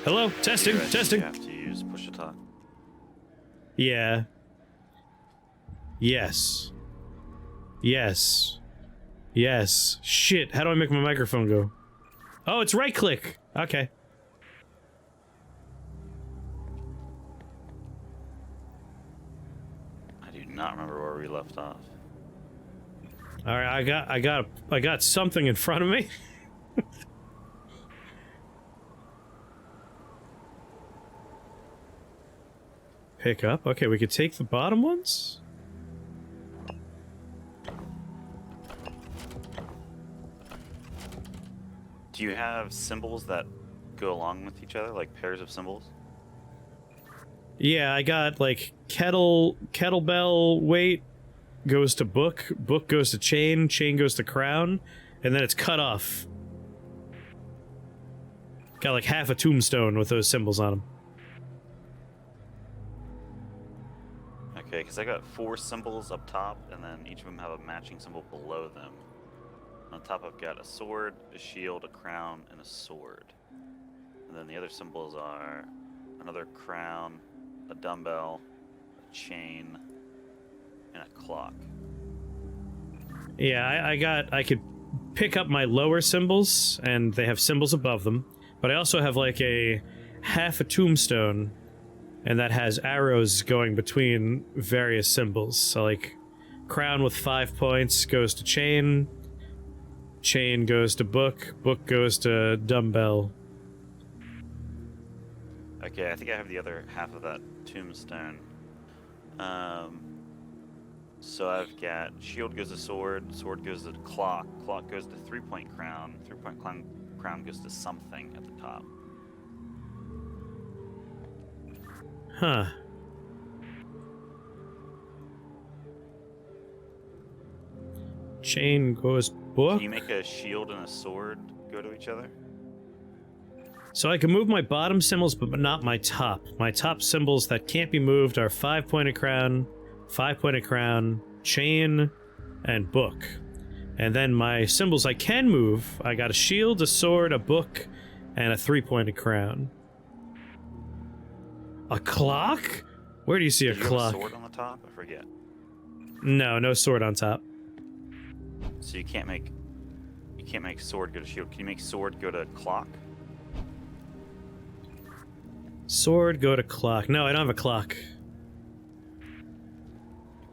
Hello? Testing, testing. You have to use push to talk. Yeah. Yes. Yes. Yes. Shit, how do I make my microphone go? Oh, it's right click. Okay. I do not remember where we left off. All right, I got something in front of me. Pick up. Okay, we could take the bottom ones. Do you have symbols that go along with each other, like pairs of symbols? Yeah, I got like kettlebell weight goes to book, book goes to chain, chain goes to crown, and then it's cut off. Got like half a tombstone with those symbols on them. Okay, because I got 4 symbols up top, and then each of them have a matching symbol below them. On top, I've got a sword, a shield, a crown, and a sword. And then the other symbols are another crown, a dumbbell, a chain, and a clock. Yeah, I could pick up my lower symbols, and they have symbols above them, but I also have like a half a tombstone, and that has arrows going between various symbols. So like, crown with 5 points goes to chain, chain goes to book, book goes to dumbbell. Okay, I think I have the other half of that tombstone. So I've got shield goes to sword, sword goes to clock, clock goes to 3-point crown, 3-point crown goes to something at the top. Huh. Chain goes book. Can you make a shield and a sword go to each other? So I can move my bottom symbols, but not my top. My top symbols that can't be moved are 5-pointed crown, 5-pointed crown, chain, and book. And then my symbols I can move, I got a shield, a sword, a book, and a 3-pointed crown. A clock? Where do you see a Did you clock? have a sword on the top? I forget. No, no sword on top. So you can't make sword go to shield. Can you make sword go to clock? Sword, go to clock. No, I don't have a clock.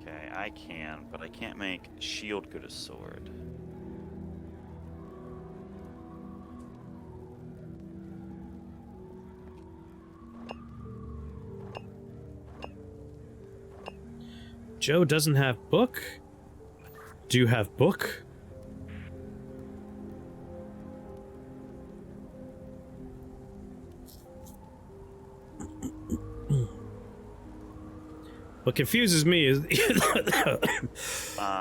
Okay, I can, but I can't make shield go to sword. Joe doesn't have book? Do you have book? What confuses me is We've got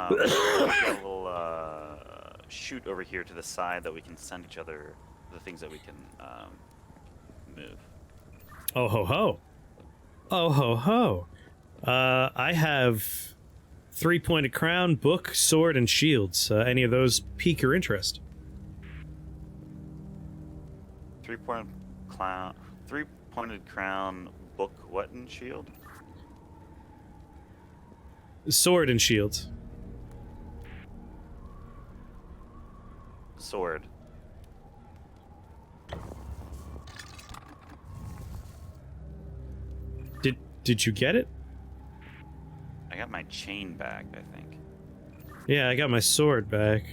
a little chute over here to the side that we can send each other the things that we can move. oh ho ho. Oh ho ho. I have 3-pointed crown, book, sword, and shields. Any of those pique your interest? 3-pointed crown, book, what, and shield? Sword and shield. Sword. Did you get it? I got my chain back, I think. Yeah, I got my sword back.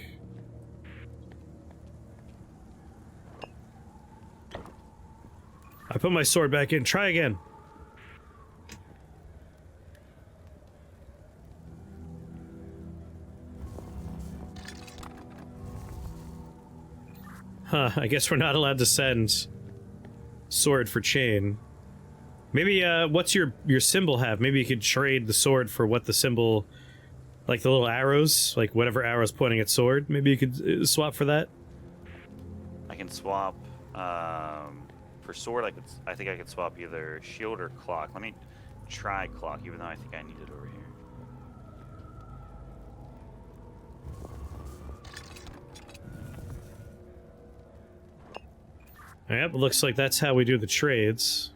I put my sword back in. Try again. Huh, I guess we're not allowed to send sword for chain. Maybe, what's your symbol have? Maybe you could trade the sword for what the symbol... Like the little arrows, like whatever arrow's pointing at sword. Maybe you could swap for that? I can swap, for sword, I think I could swap either shield or clock. Let me try clock, even though I think I need it over here. Yep, looks like that's how we do the trades.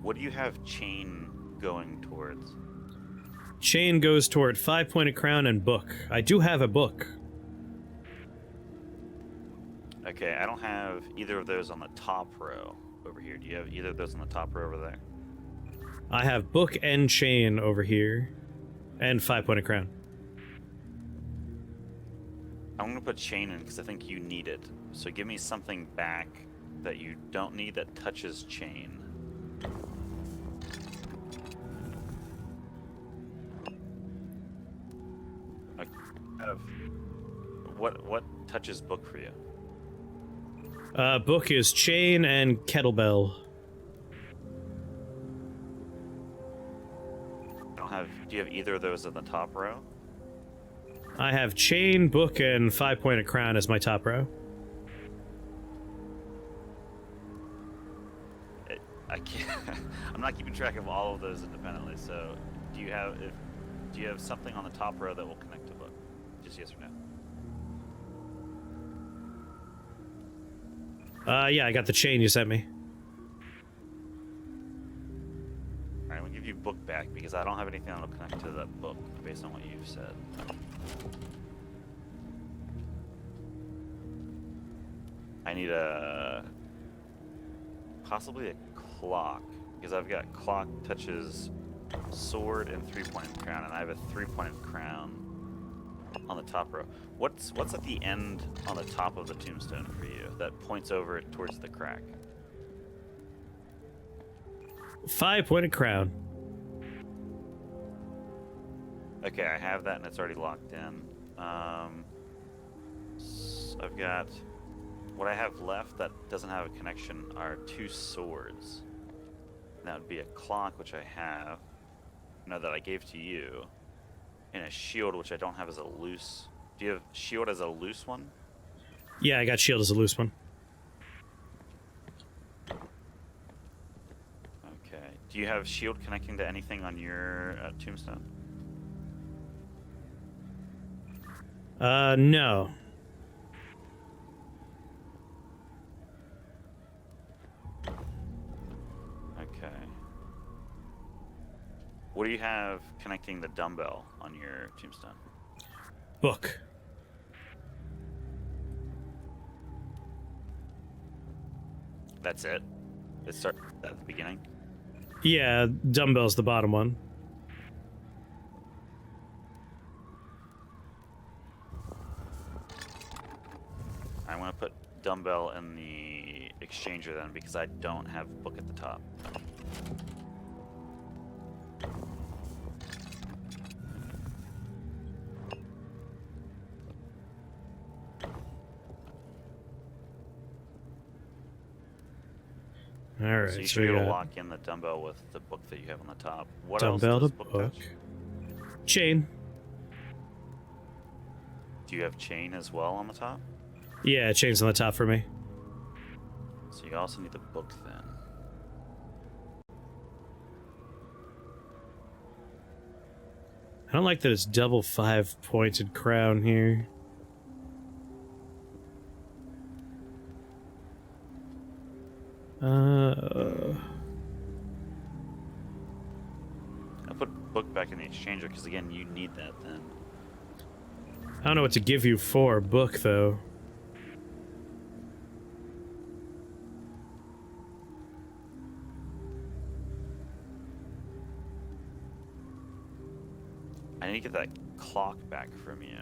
What do you have chain going towards? Chain goes toward 5-pointed crown and book. I do have a book. Okay, I don't have either of those on the top row over here. Do you have either of those on the top row over there? I have book and chain over here. And 5-pointed crown. I'm going to put chain in because I think you need it. So give me something back that you don't need that touches chain. What touches book for you? Book is chain and kettlebell. I don't have. Do you have either of those in the top row? I have chain, book, and 5-pointed crown as my top row. I can't. I'm not keeping track of all of those independently. So, do you have something on the top row that will connect to book? Just yes or no. Yeah, I got the chain you sent me. Alright, I'm gonna give you book back because I don't have anything that'll connect to that book based on what you've said. I need possibly a clock because I've got clock touches sword and 3-pointed crown, and I have a 3-pointed crown on the top row. What's at the end on the top of the tombstone for you that points over towards the crack? 5-pointed crown. Okay, I have that and it's already locked in. I've got what I have left that doesn't have a connection are 2 swords. And that would be a clock, which I have, no, that I gave to you, and a shield, which I don't have as a loose. Do you have shield as a loose one? Yeah, I got shield as a loose one. Okay. Do you have shield connecting to anything on your tombstone? No. Okay. What do you have connecting the dumbbell on your tombstone? Book. That's it? It starts at the beginning? Yeah, dumbbell's the bottom one. I'm going to put dumbbell in the exchanger then because I don't have book at the top. Alright, So you so should we be able to got lock in the dumbbell with the book that you have on the top. What dumbbell else to does book book. touch? Chain. Do you have chain as well on the top? Yeah, chain's on the top for me. So you also need the book then. I don't like that it's double 5-pointed crown here. I'll put book back in the exchanger because again, you need that then. I don't know what to give you for book, though. I need to get that clock back from you.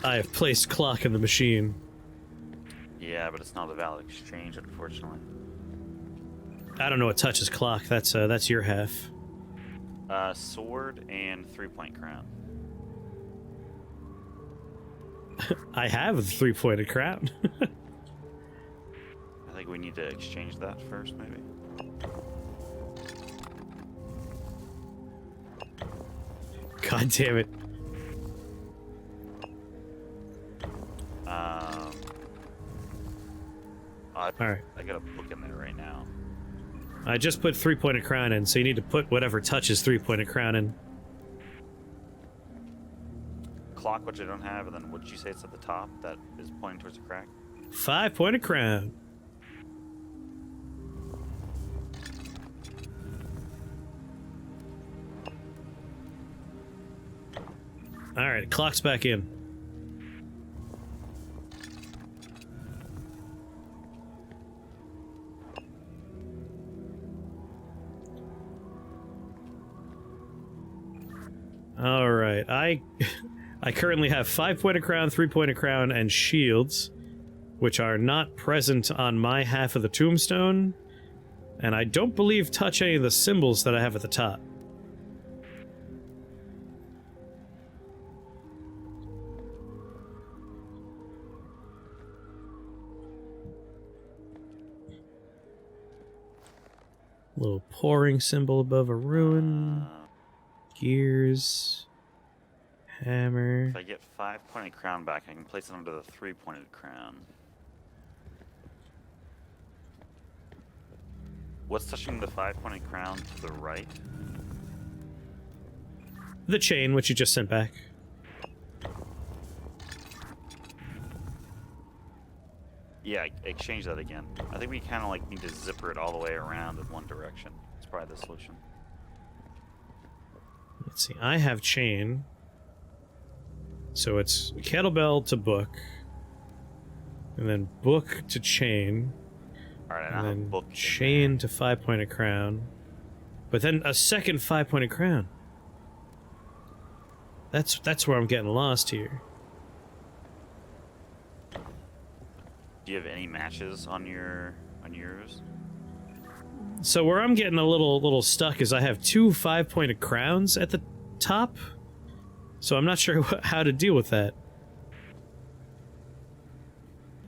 I have placed clock in the machine. Yeah, but it's not a valid exchange, unfortunately. I don't know what touches clock. That's your half. Sword and 3-point crown. I have a 3-pointed crown. I think we need to exchange that first, maybe. God damn it. All right. I got a book in there right now. I just put 3-pointed crown in, so you need to put whatever touches 3-pointed crown in. Clock, which I don't have, and then what did you say it's at the top that is pointing towards the crack? 5-pointed crown. Alright, clock's back in. Alright, I currently have 5-pointed crown, 3-pointed crown, and shields, which are not present on my half of the tombstone, and I don't believe touch any of the symbols that I have at the top. Little pouring symbol above a ruin. Gears. Hammer. If I get 5-pointed crown back, I can place it under the 3-pointed crown. What's touching the 5-pointed crown to the right? The chain, which you just sent back. Yeah, exchange that again. I think we kind of like need to zipper it all the way around in one direction. It's probably the solution. Let's see, I have chain. So it's kettlebell to book. And then book to chain. Alright, And I then have book. chain to 5-pointed crown. But then a second 5-pointed crown. That's where I'm getting lost here. Do you have any matches on yours? So where I'm getting a little stuck is I have 2 5-pointed crowns at the top. So I'm not sure how to deal with that.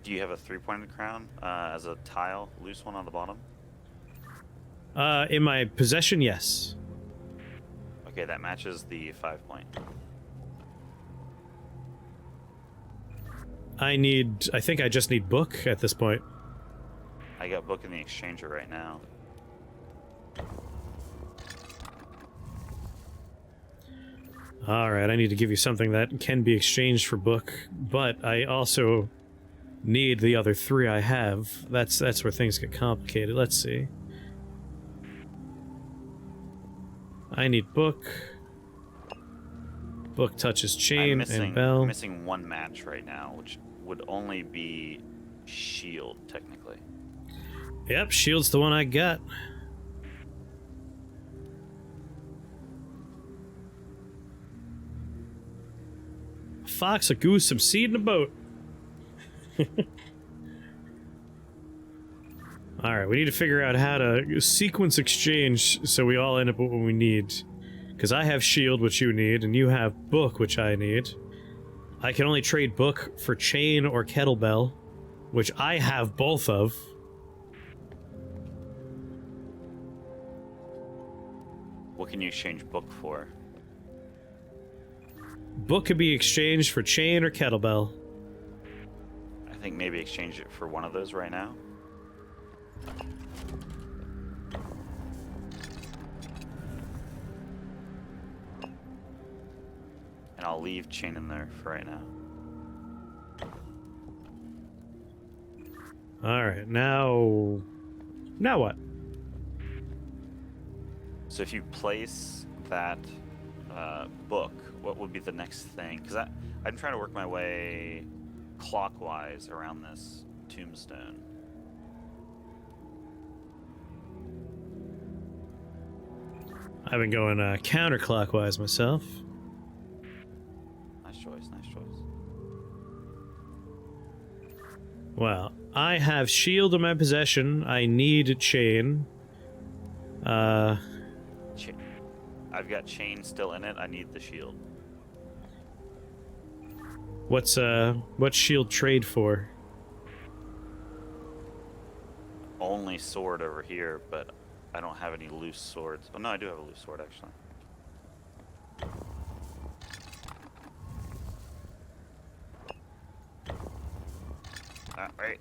Do you have a 3-pointed crown as a tile, loose one on the bottom? In my possession, yes. Okay, that matches the 5-point. I think I just need book at this point. I got book in the exchanger right now. Alright, I need to give you something that can be exchanged for book, but I also need the other 3 I have. That's where things get complicated. Let's see. I need book. Book touches chain and bell. I'm missing 1 match right now, which would only be shield, technically. Yep, shield's the one I got. A fox, a goose, some seed, and a boat. Alright, we need to figure out how to sequence exchange so we all end up with what we need. Because I have shield, which you need, and you have book, which I need. I can only trade book for chain or kettlebell, which I have both of. What can you exchange book for? Book could be exchanged for chain or kettlebell. I think maybe exchange it for one of those right now. And I'll leave chain in there for right now. Alright, now what? So if you place that book, what would be the next thing? Because I'm trying to work my way clockwise around this tombstone. I've been going counterclockwise myself. Nice choice, nice choice. Well, I have shield in my possession. I need chain. I've got chain still in it. I need the shield. What's shield trade for? Only sword over here, but I don't have any loose swords. Oh no, I do have a loose sword actually. Alright.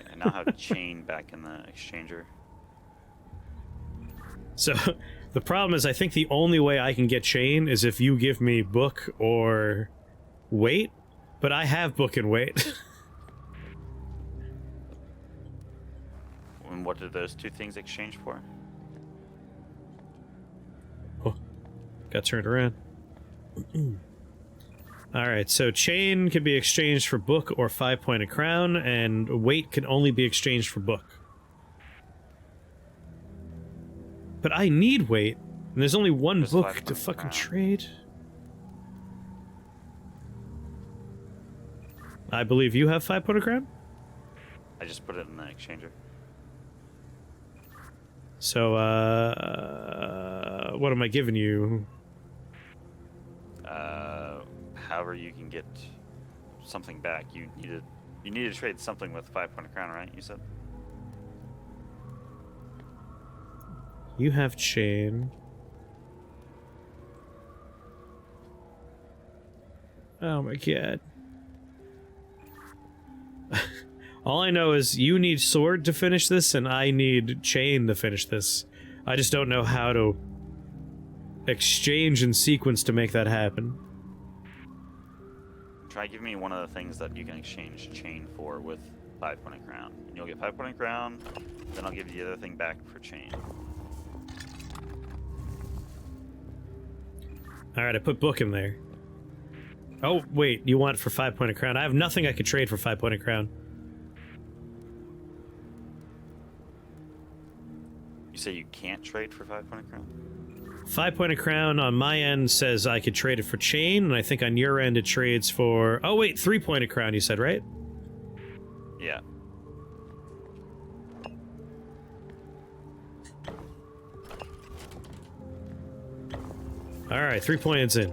Alright, I now have chain back in the exchanger. So, the problem is I think the only way I can get chain is if you give me book or weight, but I have book and weight. And what did those two things exchange for? Oh, got turned around. Alright, so chain can be exchanged for book or 5-pointed crown, and weight can only be exchanged for book. But I need weight, and there's only one There's book 5-pointed to fucking crown. trade. I believe you have 5-pointed crown? I just put it in the exchanger. So, what am I giving you? However you can get something back. You need to trade something with 5-pointed crown, right? You said. You have chain. Oh my god. All I know is you need sword to finish this, and I need chain to finish this. I just don't know how to exchange in sequence to make that happen. Try giving me one of the things that you can exchange chain for with 5-pointed crown. And you'll get 5-pointed crown, then I'll give you the other thing back for chain. Alright, I put book in there. Oh, wait, you want for 5-pointed crown? I have nothing I could trade for 5-pointed crown. You say you can't trade for 5-pointed crown? 5-pointed crown on my end says I could trade it for chain, and I think on your end it trades for... Oh wait, 3-pointed crown you said, right? Yeah. Alright, 3 points in.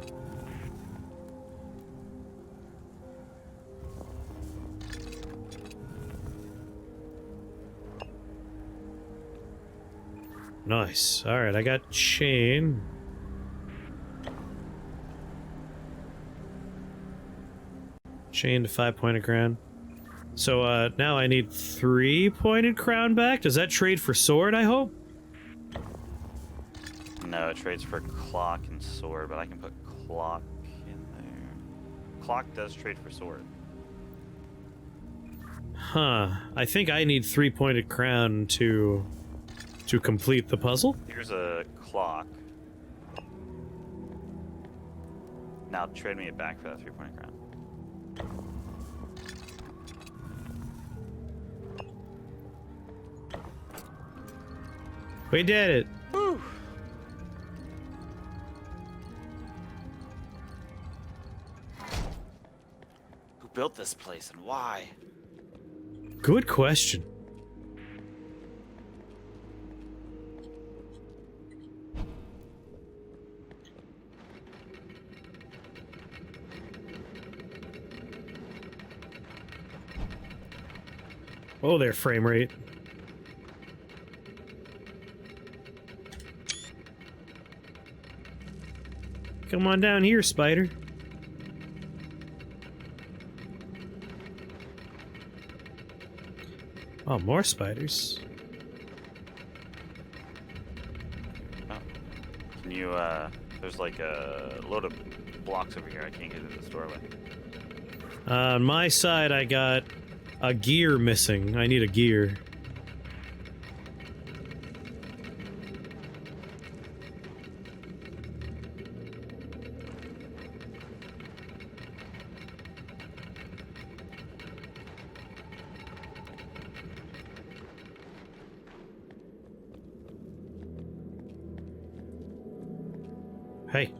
Nice. Alright, I got chain. Chain to 5-pointed crown. So, now I need 3-pointed crown back? Does that trade for sword, I hope? No, it trades for clock and sword, but I can put clock in there. Clock does trade for sword. Huh. I think I need 3-pointed crown to complete the puzzle. Here's a clock. Now trade me it back for that 3-pointed crown. We did it. Woo! Who built this place and why? Good question. Oh, their frame rate. Come on down here, spider. Oh, more spiders. Oh. Can you, there's like a load of blocks over here. I can't get to this doorway. On my side, I got a gear missing. I need a gear. Hey.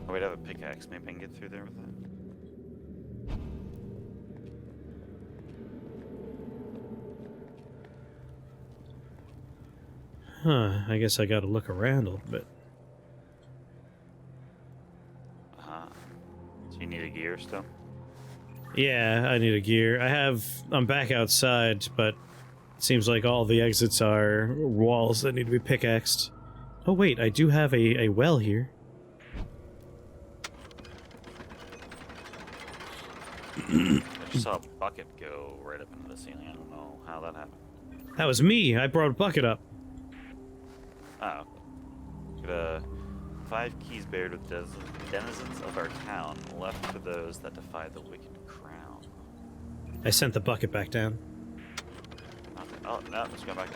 Oh, wait, I have a pickaxe. Maybe I can get through there with that. Huh, I guess I gotta look around a little bit. So you need a gear still? Yeah, I need a gear. I'm back outside, but it seems like all the exits are walls that need to be pickaxed. Oh wait, I do have a well here. There's just saw a bucket go right up into the ceiling. I don't know how that happened. That was me. I brought a bucket up. Oh. Got 5 keys buried with denizens of our town, left for those that defy the wicked crown. I sent the bucket back down. Okay. Oh, no, let's go back up.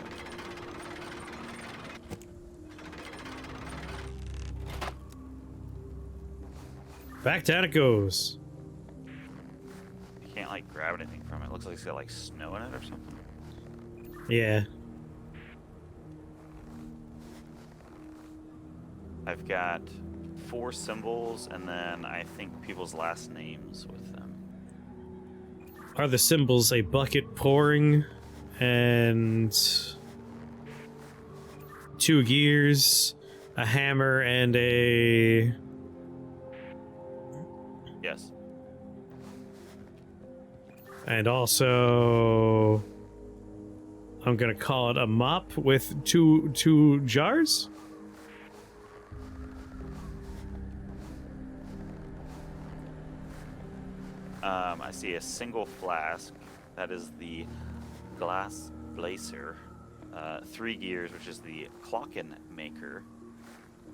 Back down it goes. You can't, like, grab anything from it. It looks like it's got, like, snow in it or something. Yeah. I've got 4 symbols, and then I think people's last names with them. Are the symbols a bucket pouring and 2 gears, a hammer, and a... Yes. And also... I'm gonna call it a mop with two jars? I see a single flask. That is the glass blazer. 3 gears, which is the clocken maker.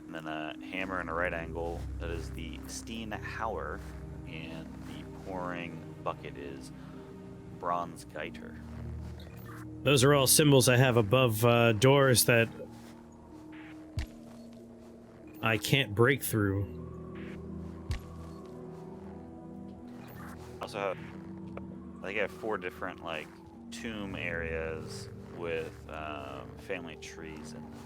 And then a hammer and a right angle. That is the Steen Hauer. And the pouring bucket is bronze geiter. Those are all symbols I have above doors that I can't break through. Also have, I think I have 4 different, like, tomb areas with family trees in them.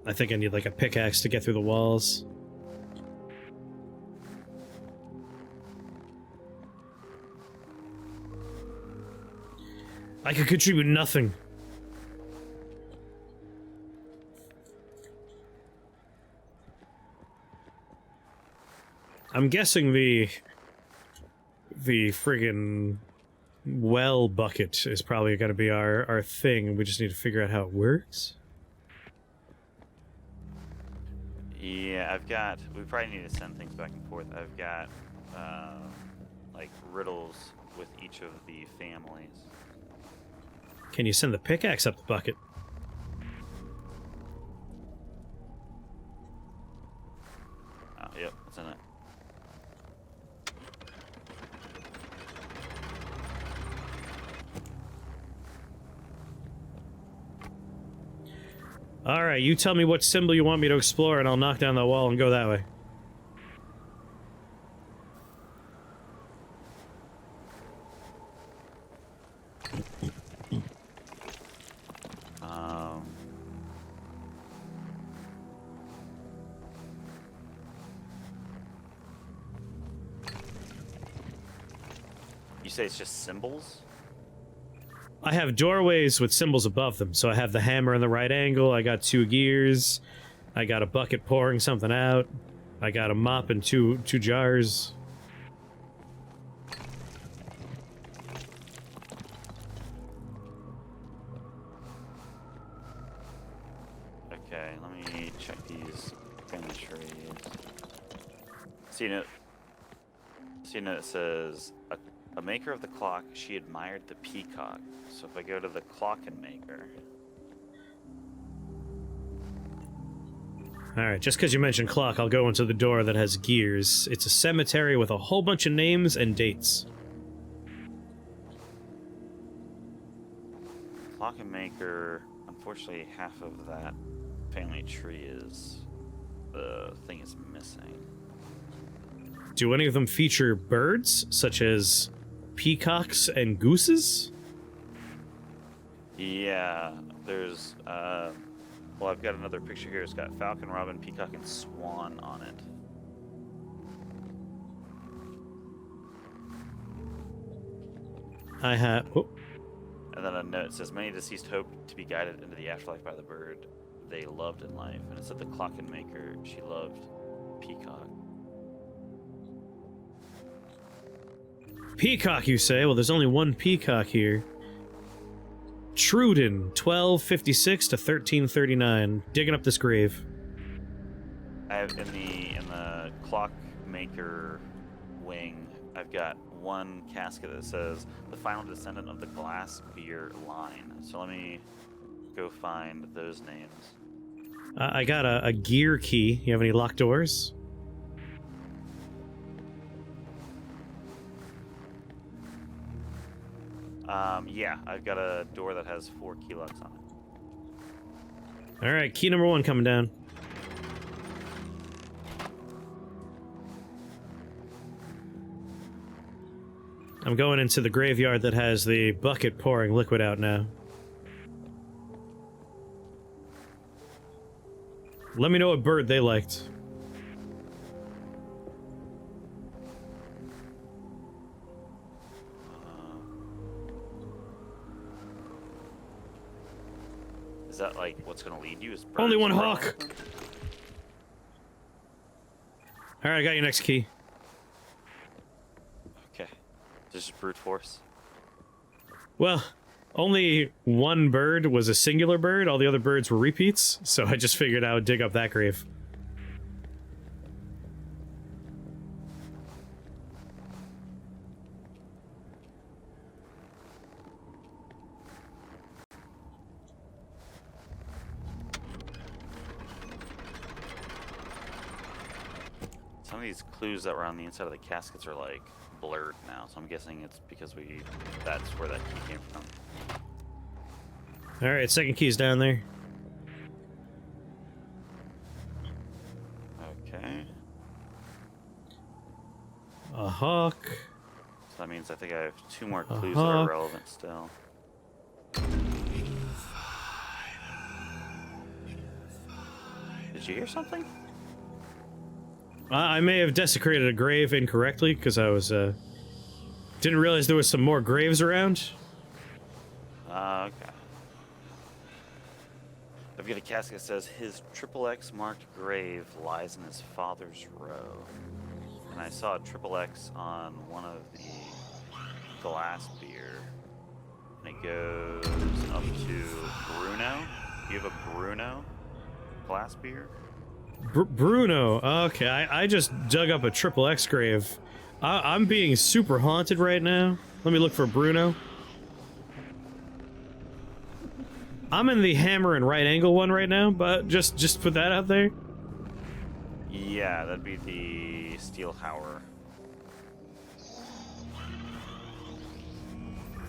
I think I need like a pickaxe to get through the walls. I could contribute nothing. I'm guessing the friggin' well bucket is probably going to be our thing. We just need to figure out how it works. Yeah, we probably need to send things back and forth. I've got, like, riddles with each of the families. Can you send the pickaxe up the bucket? Oh, yep, it's in it. Alright, you tell me what symbol you want me to explore and I'll knock down the wall and go that way. You say it's just symbols? I have doorways with symbols above them, so I have the hammer in the right angle, I got 2 gears, I got a bucket pouring something out, I got a mop and two jars. Okay, let me check these family trees. See, it says, a maker of the clock, she admired the peacock. So if I go to the clocken maker... Alright, just because you mentioned clock, I'll go into the door that has gears. It's a cemetery with a whole bunch of names and dates. Clocken maker, unfortunately half of that family tree is... the thing is missing. Do any of them feature birds, such as peacocks and gooses? Yeah, there's, well, I've got another picture here. It's got falcon, robin, peacock, and swan on it. I have... Oh. And then a note says, many deceased hoped to be guided into the afterlife by the bird they loved in life. And it said the clocken maker, she loved peacock. Peacock, you say? Well, there's only one peacock here. Truden, 1256 to 1339. Digging up this grave. I have in the clock maker wing, I've got one casket that says the final descendant of the glass beer line. So let me go find those names. I got a gear key. You have any locked doors? Yeah, I've got a door that has 4 key locks on it. Alright, key number 1 coming down. I'm going into the graveyard that has the bucket pouring liquid out now. Let me know what bird they liked. Is that like what's gonna lead you? Is Only birds one growing hawk. with them? Alright, I got your next key. Okay. This is brute force. Well, only one bird was a singular bird, all the other birds were repeats, so I just figured I would dig up that grave. Some of these clues that were on the inside of the caskets are like blurred now, so I'm guessing it's because that's where that key came from. Alright, second key's down there. Okay. A hawk. So that means I think I have 2 more A clues that are hawk. relevant still. Did you hear something? I may have desecrated a grave incorrectly, because I was, didn't realize there was some more graves around. Okay. I've got a casket that says his XXX marked grave lies in his father's row. And I saw a XXX on one of the glass beer. And it goes up to Bruno. You have a Bruno glass beer? Bruno. Okay, I just dug up a XXX grave. I'm being super haunted right now. Let me look for Bruno. I'm in the hammer and right angle one right now, but just put that out there. Yeah, that'd be the Steel Howler.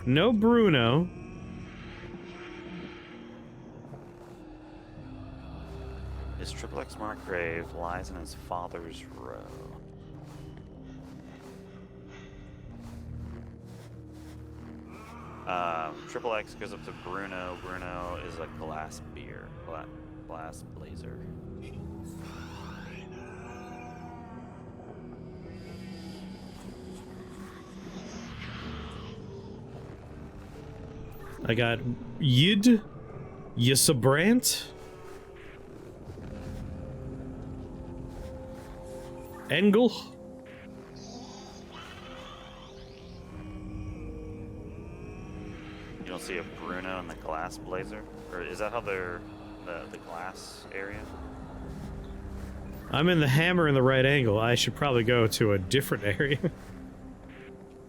No Bruno. His XXX marked grave lies in his father's row. XXX goes up to Bruno. Bruno is a glass beer. Glass blazer. I got Yid, Yisabrant, Engel. You don't see a Bruno in the glass blazer? Or is that how they're the glass area? I'm in the hammer in the right angle. I should probably go to a different area.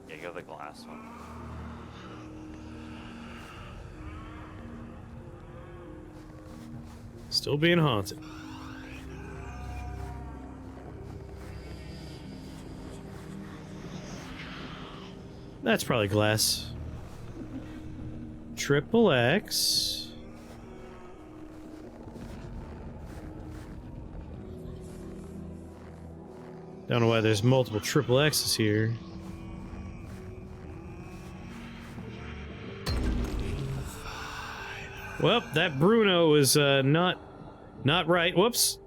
Yeah, go to the glass one. Still being haunted. That's probably glass. XXX. Don't know why there's multiple XXXs here. Well, that Bruno was not right. Whoops.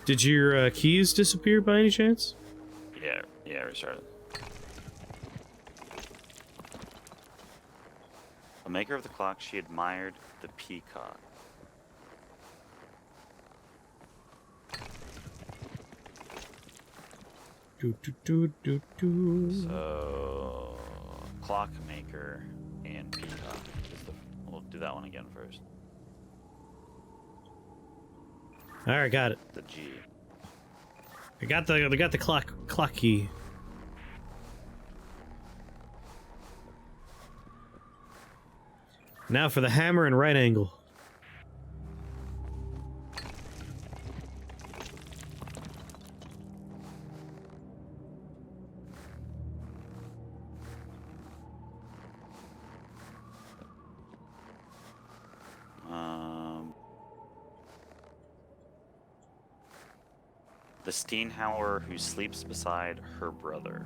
Did your keys disappear by any chance? Yeah, restarted. The maker of the clock, she admired the peacock. Do. So, clockmaker. and peacock. We'll do that one again first. All right, got it. The G. I got the clock key. Now for the hammer and right angle. The Steenhauer who sleeps beside her brother.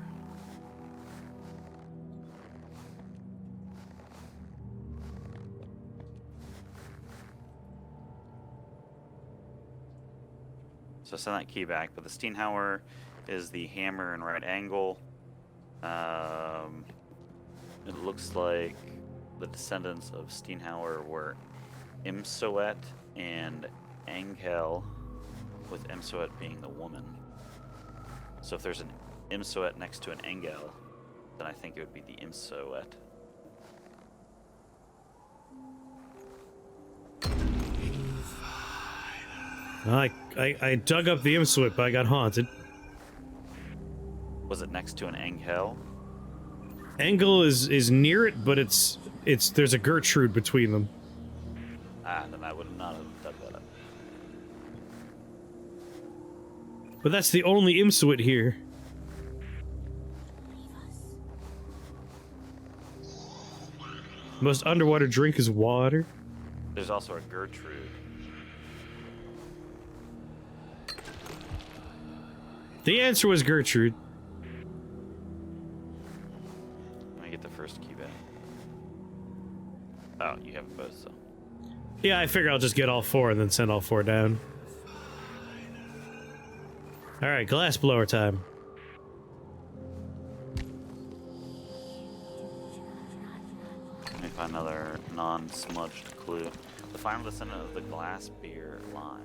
So send that key back, but the Steenhauer is the hammer and right angle. It looks like the descendants of Steenhauer were Imsoet and Angel, with Imsoet being the woman. So if there's an Imsoet next to an Angel, then I think it would be the Imsoet. I dug up the Imsoet, but I got haunted. Was it next to an Angel? Angle is near it, but it's there's a Gertrude between them. Ah, then I would not have dug that up. But that's the only Imsoet here. Most underwater drink is water. There's also a Gertrude. The answer was Gertrude. Let me get the first key back. Oh, you have both, so. Yeah, I figure I'll just get all four and then send all four down. Alright, glass blower time. Let me find another non-smudged clue. The final descendant of the glass beer line.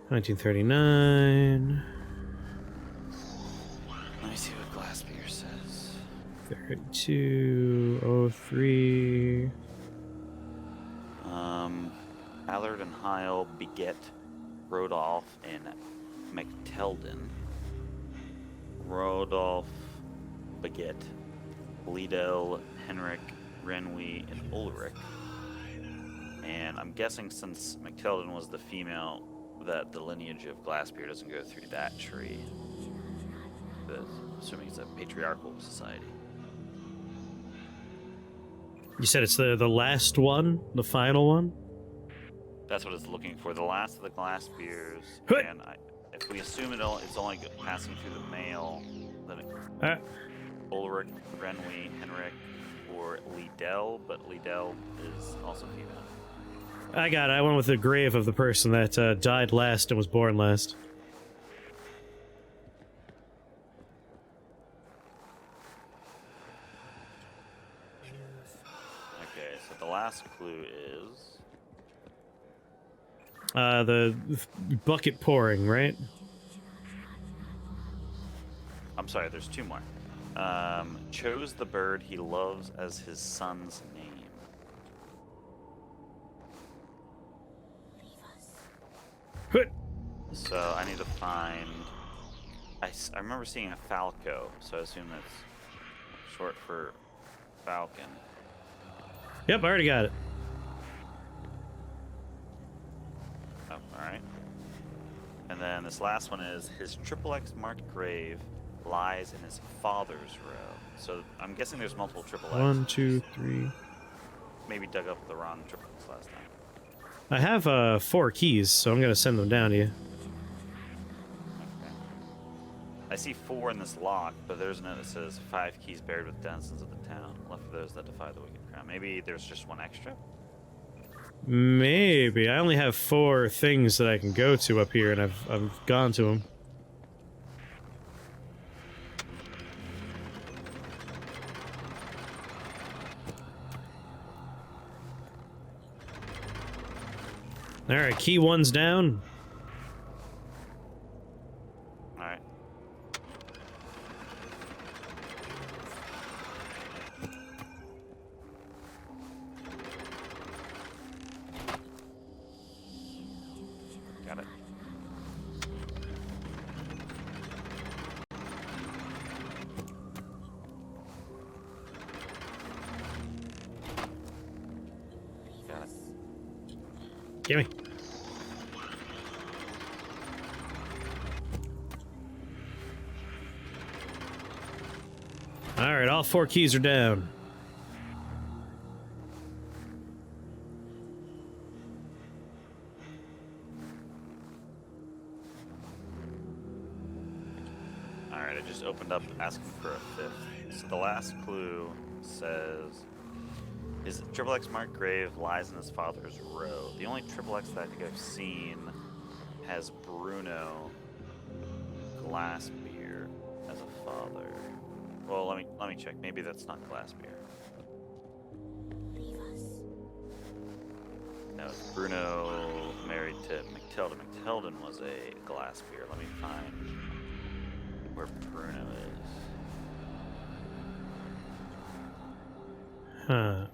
1939. Let me see what glass beer says. 3203. Allard and Heil beget Rodolph and McTeldon. Rodolph beget Liedel, Henrik, Renwi, and Ulrich. And I'm guessing since McTeldon was the female, that the lineage of Glassbeard doesn't go through that tree. But assuming it's a patriarchal society. You said it's the last one? The final one? That's what it's looking for. The last of the glass beers. Hey. And if we assume it's only passing through the male, then Ulrich, Renwi, Henrik, or Liedel, but Liedel is also female. I got it. I went with the grave of the person that died last and was born last. Okay, so the last clue is... The bucket pouring, right? I'm sorry, there's two more. Chose the bird he loves as his son's name. So I need to find... I remember seeing a falco, so I assume that's short for falcon. Yep, I already got it. Oh, alright. And then this last one is, his triple X marked grave lies in his father's row. So I'm guessing there's multiple triple X. 1, 2, 3. Maybe dug up the wrong triple X last time. I have 4 keys, so I'm gonna send them down to you. Okay. I see 4 in this lock, but there's a note that says 5 keys buried with denizens of the town, left for those that defy the wicked crown. Maybe there's just 1 extra? Maybe. I only have 4 things that I can go to up here, and I've gone to them. Alright, key 1's down. Alright. Gimme. Alright, all 4 keys are down. Alright, I just opened up asking for a 5th. So the last clue says, his triple X marked grave lies in his father's row. The only triple X that I think I've seen has Bruno Glassbeer as a father. Well, let me check. Maybe that's not Glassbeer. No, it's Bruno married to McTeldon. McTeldon was a Glassbeer. Let me find where Bruno is. Huh.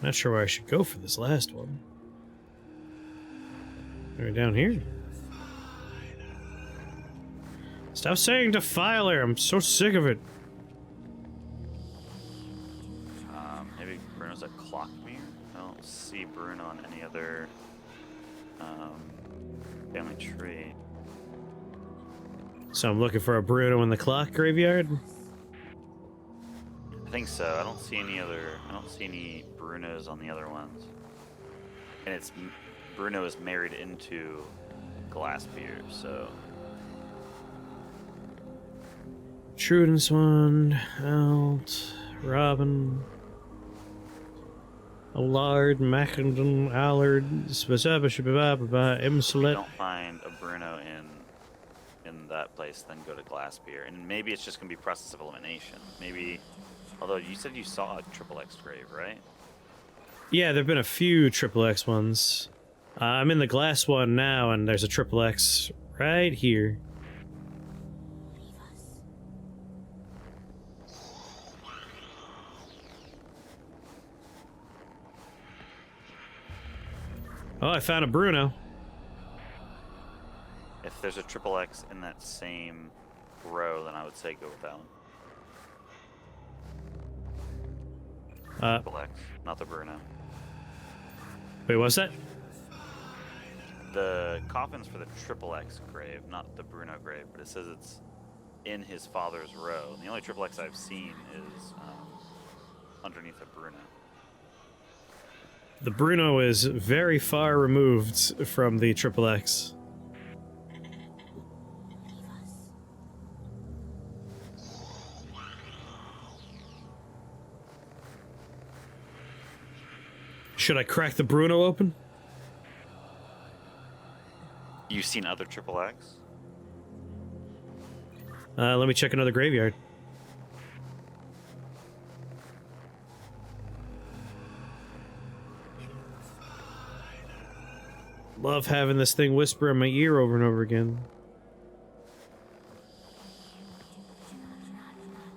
Not sure where I should go for this last one. Right down here. Stop saying defiler. I'm so sick of it. Maybe Bruno's at Clockmere? I don't see Bruno on any other family tree. So I'm looking for a Bruno in the clock graveyard? I think so. I don't see any Brunos on the other ones. And Bruno is married into Glassbeer, so. Trudenswan, Alt, Robin, Allard, Macandon, Allard, Imsolet. Don't find a Bruno in that place, then go to Glassbeer. And maybe it's just going to be process of elimination. Maybe, although you said you saw a triple X grave, right? Yeah, there have been a few triple X ones. I'm in the glass one now, and there's a triple X right here. Oh, I found a Bruno. If there's a triple X in that same row, then I would say go with that one. Triple X, not the Bruno. Wait, what's that? The coffin's for the triple X grave, not the Bruno grave, but it says it's in his father's row. And the only triple X I've seen is underneath a Bruno. The Bruno is very far removed from the triple X. Should I crack the Bruno open? You've seen other triple X? Let me check another graveyard. Love having this thing whisper in my ear over and over again.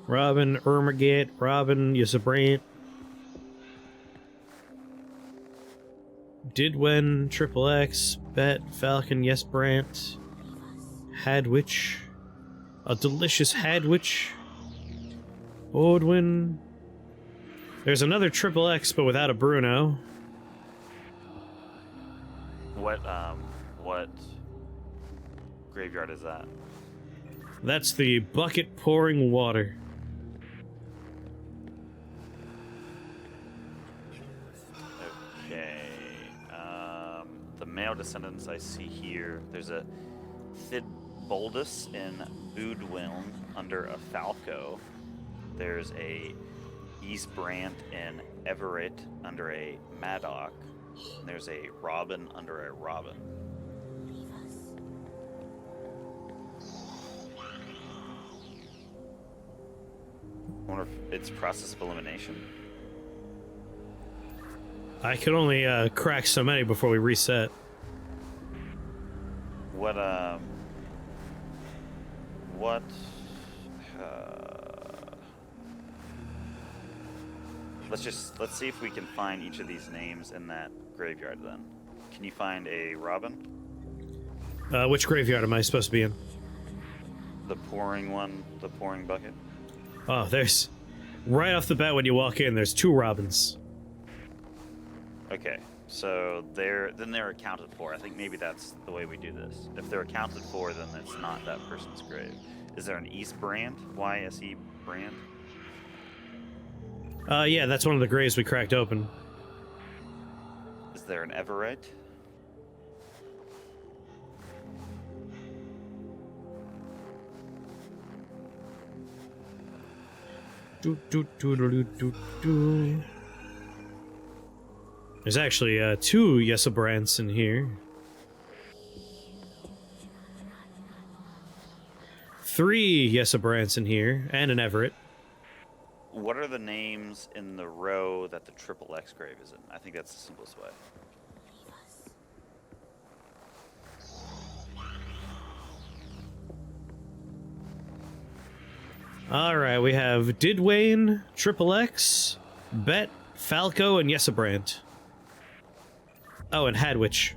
Robin, Ermagate, Robin, Yusabrant. Didwen, Triple X, Bet, Falcon, Yes Brant, Hadwich, a delicious Hadwich, Odwin. There's another Triple X, but without a Bruno. What graveyard is that? That's the Bucket Pouring Water. Okay. The male descendants I see here. There's a Thidboldus in Boudwiln under a Falco. There's a Eastbrant in Everett under a Madoc. And there's a Robin under a Robin. I wonder if it's process of elimination. I could only crack so many before we reset. What let's see if we can find each of these names in that graveyard then. Can you find a Robin? Which graveyard am I supposed to be in? The pouring one, the pouring bucket. Oh, there's... Right off the bat when you walk in, there's 2 Robins. Okay, so they're accounted for. I think maybe that's the way we do this. If they're accounted for, then it's not that person's grave. Is there an East brand? YSE brand? Yeah, that's one of the graves we cracked open. Is there an Everett? There's actually 2 Yesabrants in here. 3 Yesabrants in here, and an Everett. What are the names in the row that the triple X grave is in? I think that's the simplest way. Alright, we have Didwayne, Triple X, Bet, Falco, and Yesabrant. Oh, and Hadwich.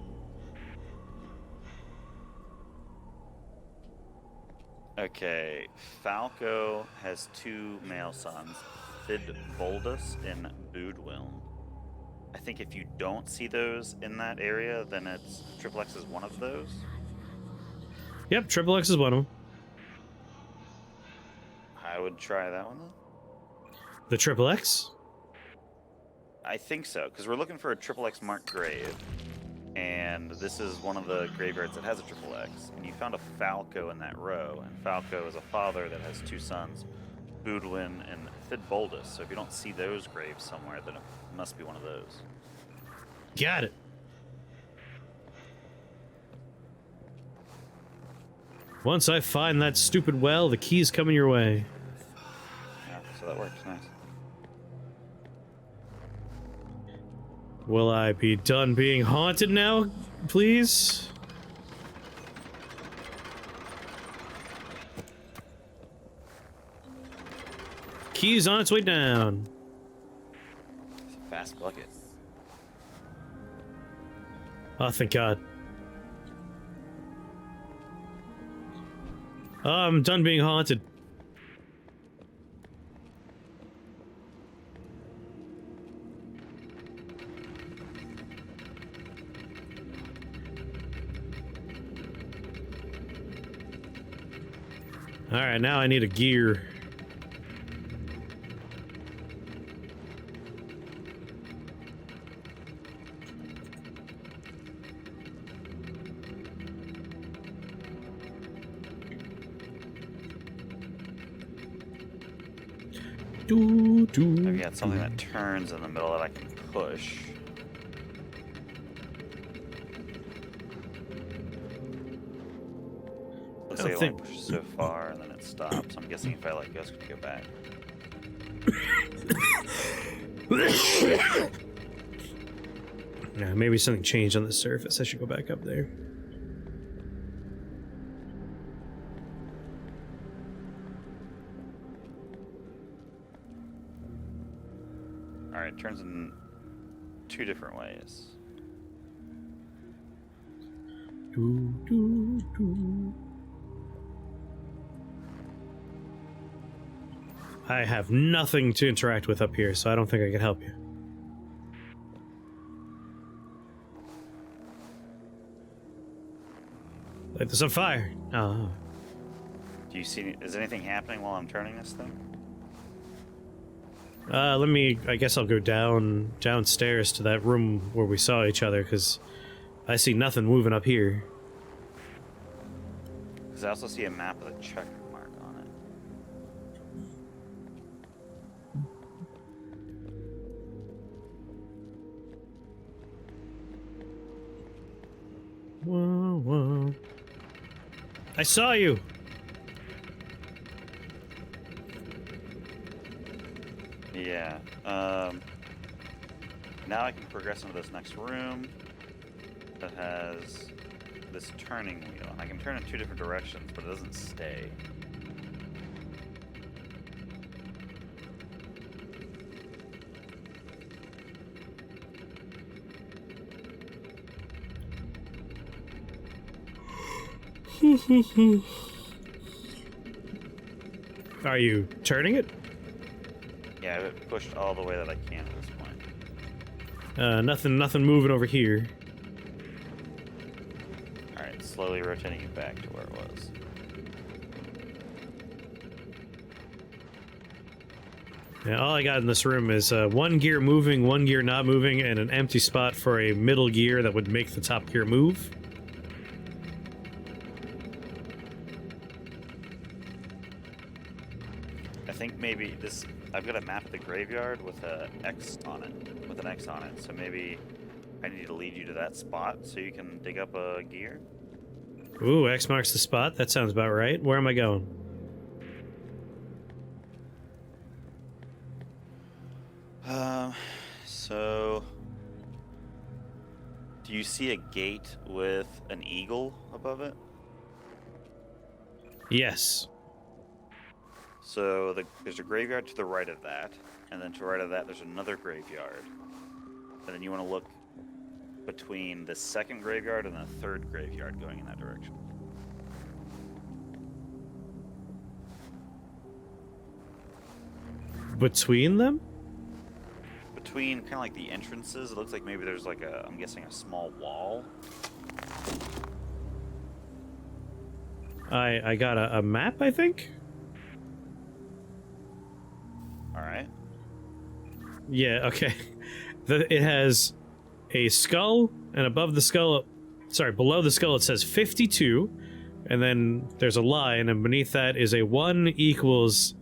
Okay, Falco has 2 male sons, Thidboldus and Boudwilm. I think if you don't see those in that area, then it's Triple X is one of those. Yep, Triple X is one of them. I would try that one though. The Triple X? I think so, because we're looking for a Triple X marked grave, and this is one of the graveyards that has a Triple X, and you found a Falco in that row, and Falco is a father that has 2 sons, Boudwin and Thidboldus, so if you don't see those graves somewhere, then it must be one of those. Got it. Once I find that stupid well, the key's coming your way. Yeah, so that works, nice. Will I be done being haunted now, please? Key's on its way down. It's a fast bucket. Oh, thank God. Oh, I'm done being haunted. Alright, now I need a gear. Maybe got something that turns in the middle that I can push. Looks like it only pushes so far and then it stops. I'm guessing if I let go, it's gonna go back. Yeah, maybe something changed on the surface. I should go back up there. Alright, it turns in 2 different ways. I have nothing to interact with up here, so I don't think I can help you. Light this on fire. Oh. Do you see? Is anything happening while I'm turning this thing? I guess I'll go downstairs to that room where we saw each other, because I see nothing moving up here. Because I also see a map with a check mark on it. Whoa, whoa. I saw you! Yeah. Now I can progress into this next room that has this turning wheel. And I can turn in 2 different directions, but it doesn't stay. Are you turning it? Yeah, I've pushed all the way that I can at this point. Nothing moving over here. Alright, slowly rotating it back to where it was. Yeah, all I got in this room is one gear moving, one gear not moving, and an empty spot for a middle gear that would make the top gear move. I think maybe this... I've got a map of the graveyard with an X on it. So maybe I need to lead you to that spot so you can dig up a gear. Ooh, X marks the spot. That sounds about right. Where am I going? So... Do you see a gate with an eagle above it? Yes. So there's a graveyard to the right of that, and then to the right of that there's another graveyard. And then you want to look between the second graveyard and the third graveyard going in that direction. Between them? Between kind of like the entrances, it looks like maybe there's like a, I'm guessing, a small wall. I got a map, I think? Alright. Yeah, okay. It has a skull, and above the skull... Sorry, below the skull it says 52, and then there's a line, and beneath that is a 1 equals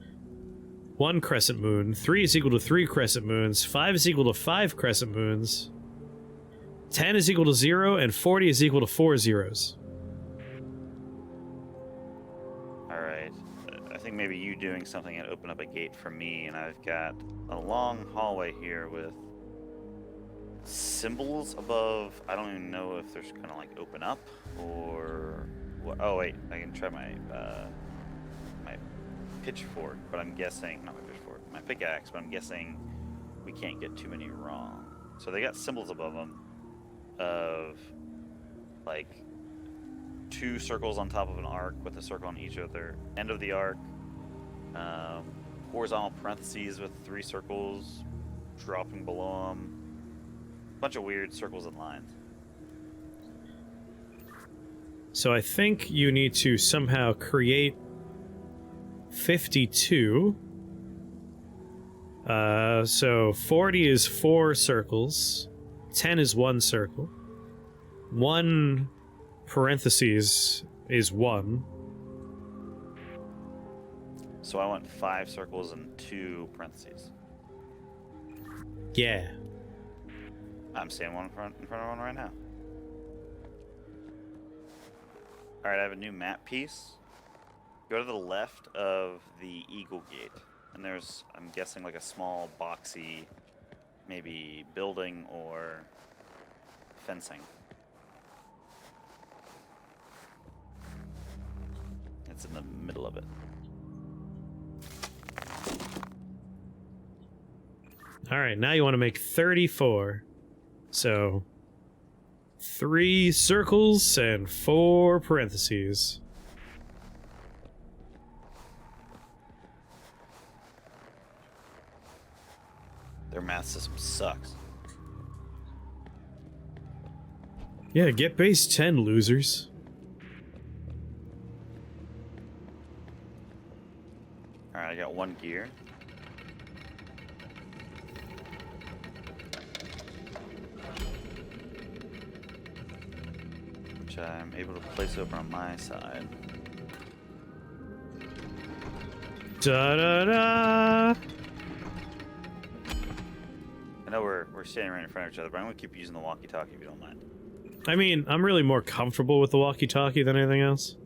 1 crescent moon, 3 is equal to 3 crescent moons, 5 is equal to 5 crescent moons, 10 is equal to 0, and 40 is equal to 4 zeros. Alright. I think maybe you doing something and open up a gate for me, and I've got a long hallway here with symbols above. I don't even know if there's kind of like open up or what. Oh wait, I can try my my pitchfork, but I'm guessing not my pitchfork, my pickaxe, but I'm guessing we can't get too many wrong. So they got symbols above them of like 2 circles on top of an arc with a circle on each other end of the arc, horizontal parentheses with 3 circles dropping below them, bunch of weird circles and lines. So I think you need to somehow create 52. So 40 is 4 circles, 10 is 1 circle, 1 parentheses is 1. So I want 5 circles and 2 parentheses. Yeah. I'm standing in front of one right now. Alright, I have a new map piece. Go to the left of the Eagle Gate, and there's, I'm guessing, like a small boxy, maybe building or fencing. It's in the middle of it. Alright, now you want to make 34. So 3 circles and 4 parentheses. Their math system sucks. Yeah, get base 10, losers. Alright, I got 1 gear. Which I'm able to place over on my side. Da-da-da! I know we're standing right in front of each other, but I'm gonna keep using the walkie-talkie if you don't mind. I mean, I'm really more comfortable with the walkie-talkie than anything else.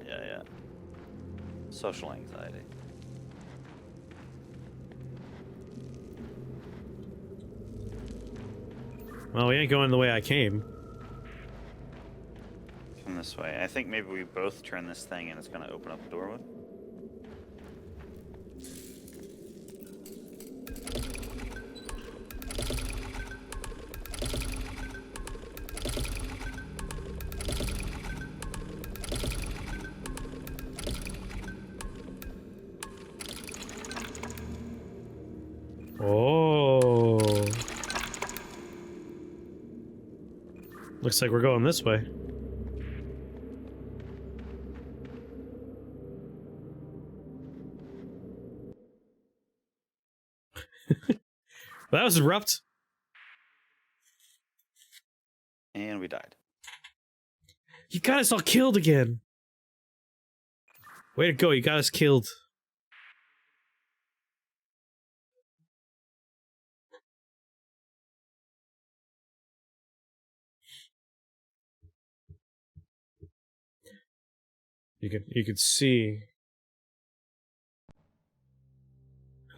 Yeah. Social anxiety. Well, we ain't going the way I came. Come this way. I think maybe we both turn this thing and it's gonna open up the doorway. Oh. Looks like we're going this way. That was abrupt. And we died. You got us all killed again. Way to go, you got us killed. You could see.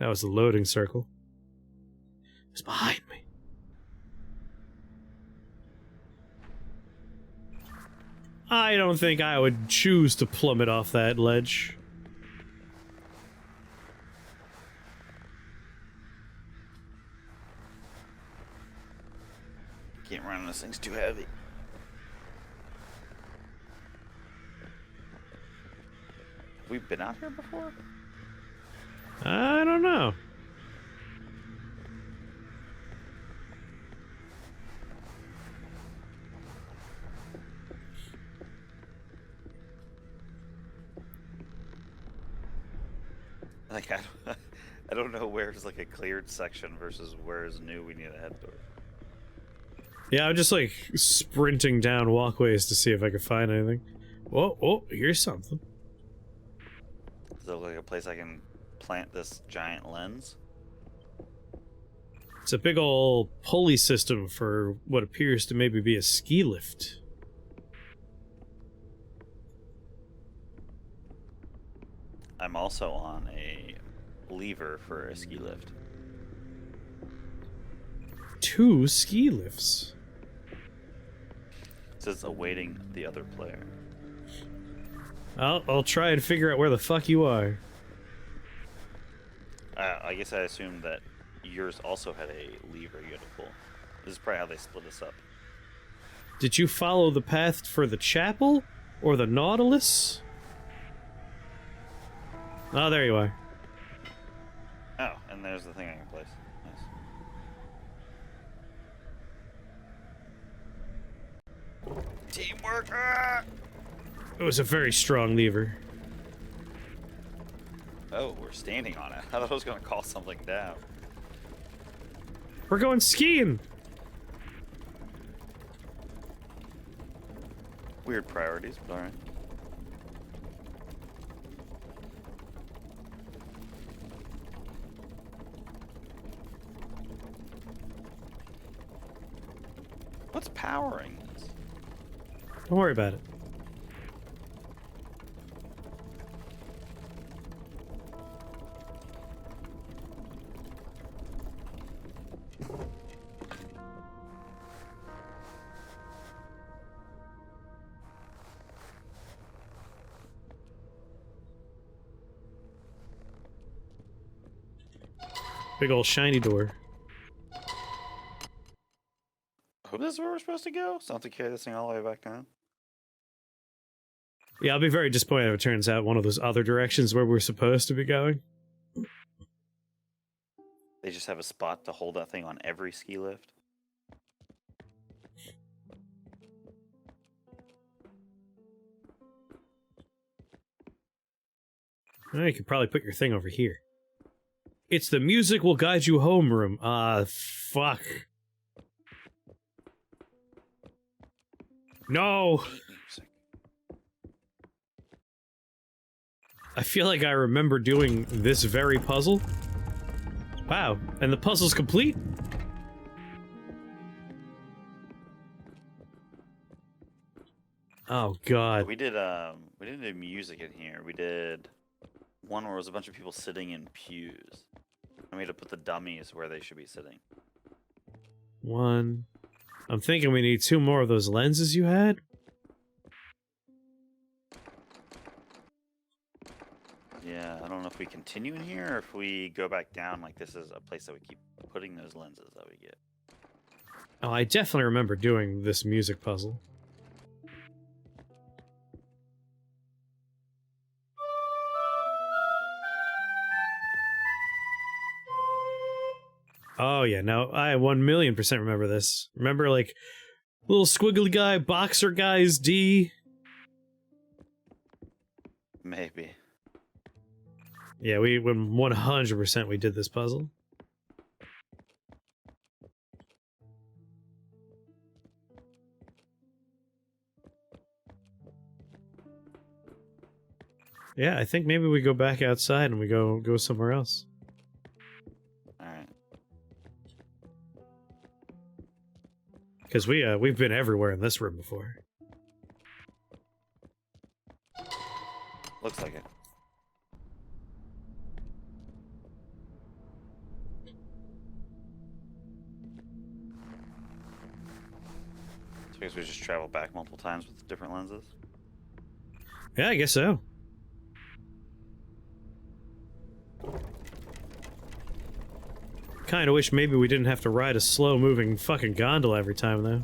That was the loading circle. It's behind me. I don't think I would choose to plummet off that ledge. Can't run on this thing's too heavy. Have we been out here before? I don't know. Like, I don't know where's like a cleared section versus where's new we need to head towards. Yeah, I'm just like sprinting down walkways to see if I can find anything. Whoa, oh, here's something. Does it look like a place I can plant this giant lens? It's a big ol' pulley system for what appears to maybe be a ski lift. I'm also on a lever for a ski lift. 2 ski lifts. It says awaiting the other player. I'll try and figure out where the fuck you are. I guess I assumed that yours also had a lever you had to pull. This is probably how they split us up. Did you follow the path for the chapel? Or the Nautilus? Oh, there you are. Oh, and there's the thing I can place. Nice. Teamwork! Ah! It was a very strong lever. Oh, we're standing on it. I thought I was going to call something down. We're going skiing! Weird priorities, but alright. What's powering this? Don't worry about it. Big old shiny door. I hope this is where we're supposed to go. So I have to carry this thing all the way back down. Yeah, I'll be very disappointed if it turns out one of those other directions where we're supposed to be going. They just have a spot to hold that thing on every ski lift. You could probably put your thing over here. It's the music will guide you home room. Fuck. No! I feel like I remember doing this very puzzle. Wow, and the puzzle's complete? Oh god. We didn't do music in here. We did one where it was a bunch of people sitting in pews. And we had to put the dummies where they should be sitting. 1. I'm thinking we need 2 more of those lenses you had. Yeah, I don't know if we continue in here or if we go back down like this is a place that we keep putting those lenses that we get. Oh, I definitely remember doing this music puzzle. Oh yeah, no, I 1,000,000% remember this. Remember, like, Little squiggly guy, boxer guys, D. Maybe. Yeah, we 100% we did this puzzle. Yeah, I think maybe we go back outside and we go somewhere else. Alright. Because we've been everywhere in this room before. Looks like it. So I guess we just travel back multiple times with different lenses? Yeah, I guess so. Kinda wish maybe we didn't have to ride a slow-moving fucking gondola every time, though.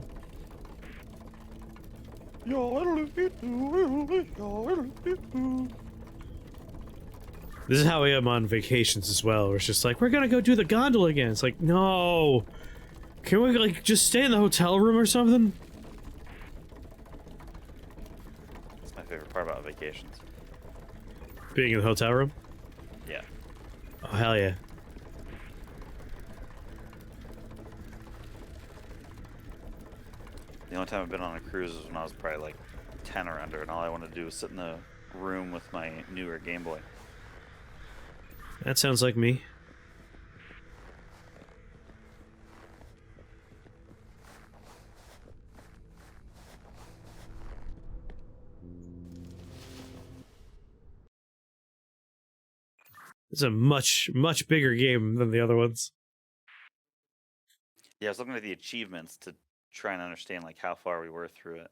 This is how I am on vacations as well, where it's just like, we're gonna go do the gondola again. It's like, no! Can we, like, just stay in the hotel room or something? That's my favorite part about vacations. Being in the hotel room? Yeah. Oh, hell yeah. The only time I've been on a cruise was when I was probably like 10 or under, and all I wanted to do was sit in the room with my newer Game Boy. That sounds like me. It's a much bigger game than the other ones. Yeah, I was looking at the achievements to try and understand like how far we were through it.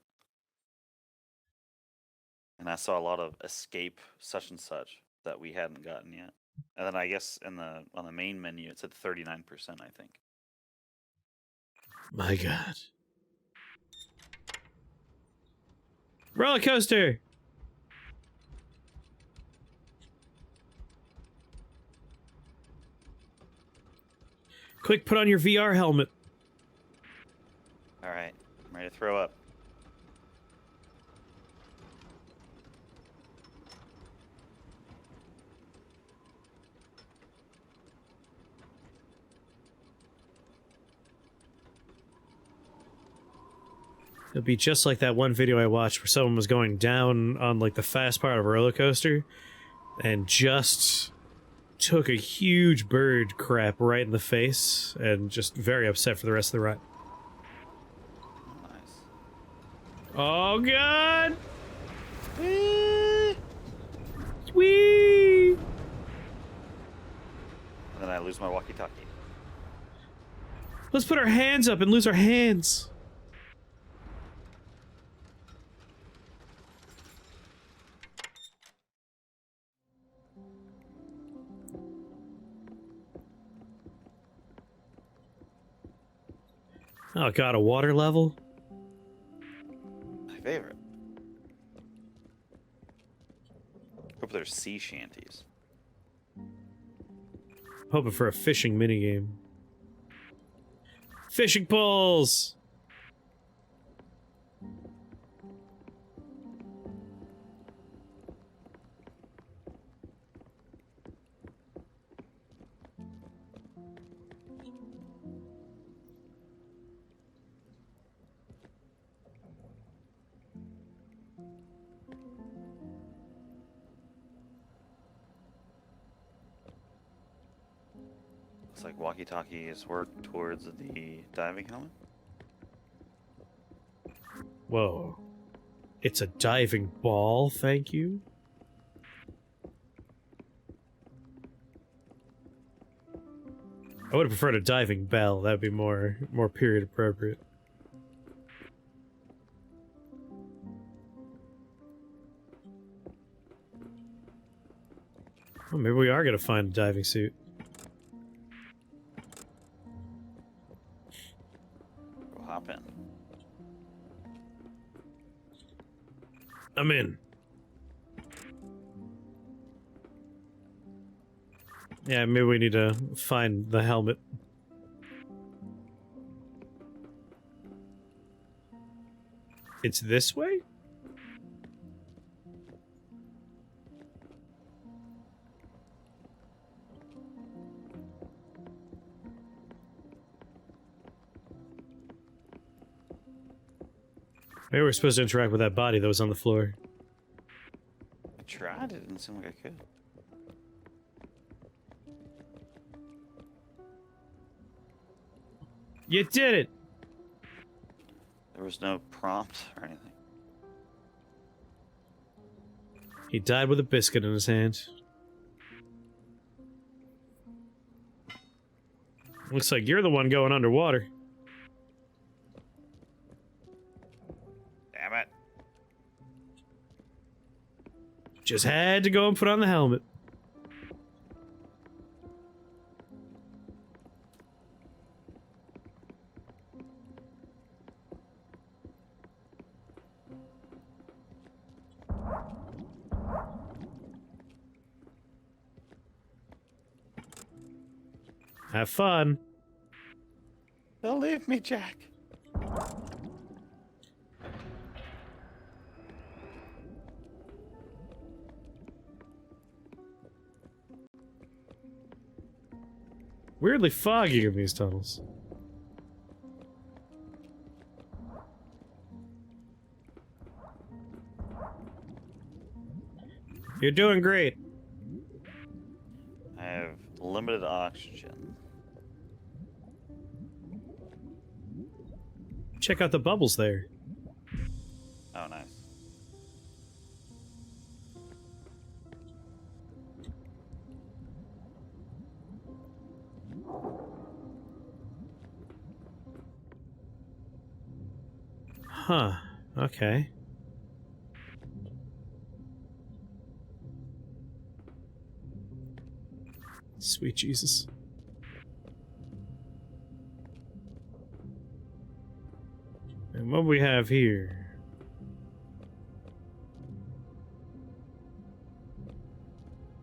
And I saw a lot of escape such and such that we hadn't gotten yet. And then I guess on the main menu it said 39%, I think. My god. Roller coaster! Quick, put on your VR helmet. Alright, I'm ready to throw up. It'll be just like that one video I watched where someone was going down on like the fast part of a roller coaster and just took a huge bird crap right in the face and just very upset for the rest of the ride. Nice. Oh god! Whee! And then I lose my walkie-talkie. Let's put our hands up and lose our hands. Oh god, a water level? My favorite. Hope there's sea shanties. Hoping for a fishing minigame. Fishing poles! Looks like walkie-talkies work towards the diving helmet. Whoa. It's a diving ball, thank you? I would have preferred a diving bell, that would be more period appropriate. Well, maybe we are gonna find a diving suit. We'll hop in. I'm in. Yeah, maybe we need to find the helmet. It's this way? Maybe we're supposed to interact with that body that was on the floor. I tried, it didn't seem like I could. You did it! There was no prompt or anything. He died with a biscuit in his hand. Looks like you're the one going underwater. Damn it. Just had to go and put on the helmet. Have fun. Don't leave me, Jack. Weirdly foggy in these tunnels. You're doing great. I have limited oxygen. Check out the bubbles there. Oh, nice. Huh. Okay. Sweet Jesus. And what we have here?